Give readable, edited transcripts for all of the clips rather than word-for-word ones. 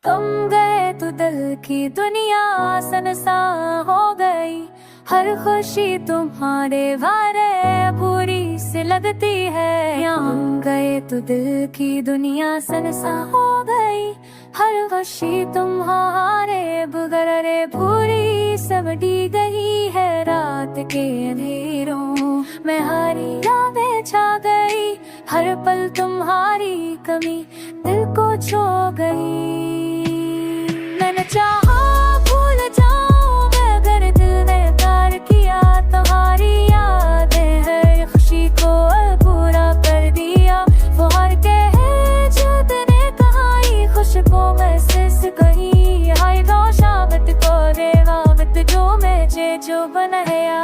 तुम गए तो दिल की दुनिया सनसा हो गई। हर खुशी तुम्हारे वारे बुरी से लगती है। यहाँ गए तो दिल की दुनिया सनसा हो गई। हर खुशी तुम्हारे बगैर बुरी समझी गई है। रात के अंधेरों में हरी यादें छा गई। हर पल तुम्हारी कमी दिल को छू गई। मैंने चाहा भूल जाऊं मगर दिल ने प्यार किया। तुम्हारी यादें हर खुशी को पूरा कर दिया। वो हर के जो तूने कहाई खुशबू महसूस कही। हाय दो शामत को देवावत जो मैं जो बनाया।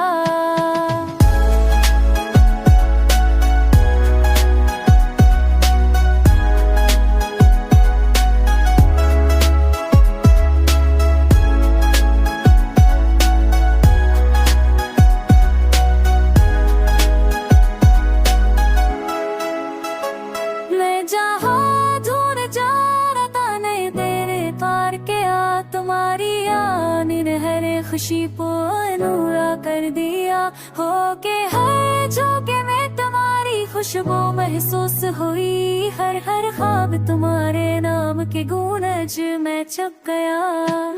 तुम्हारी आने हर खुशी पूरा कर दिया। हो के हर झोंके में तुम्हारी खुशबू महसूस हुई। हर ख्वाब तुम्हारे नाम के गूंज में छप गया।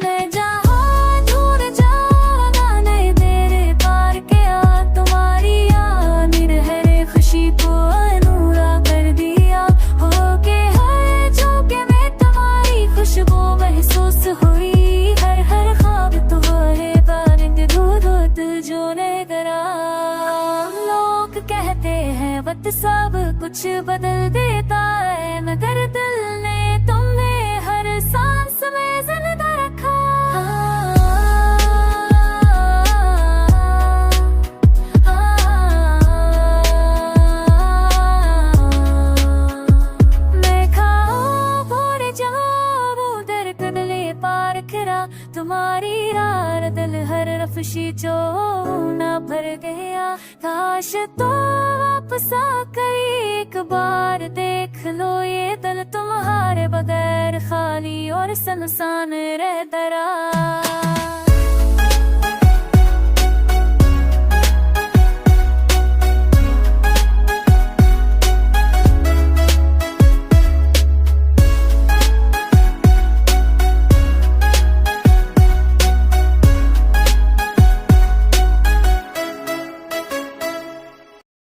मैं जहाँ दूर जाना नहीं तेरे पार के आ। तुम्हारी आने हर खुशी पूरा कर दिया। हो के हर झोंके में तुम्हारी खुशबू महसूस हुई। हर ख्वाब तुम्हारे बारिंद दूध जो ने करा। लोग कहते हैं वक्त सब कुछ बदल देता है मगर दिल ने तुम्हें हर सांस में जिंदा रखा। मैं खाऊं भूल जाऊं उधर कदले पार करा। तुम्हारी यार दिल हर रफ्शी जो ना भर गया। काश तो वापस आकर एक बार देख लो ये दिल तुम्हारे बगैर खाली और सुनसान रहता रहा।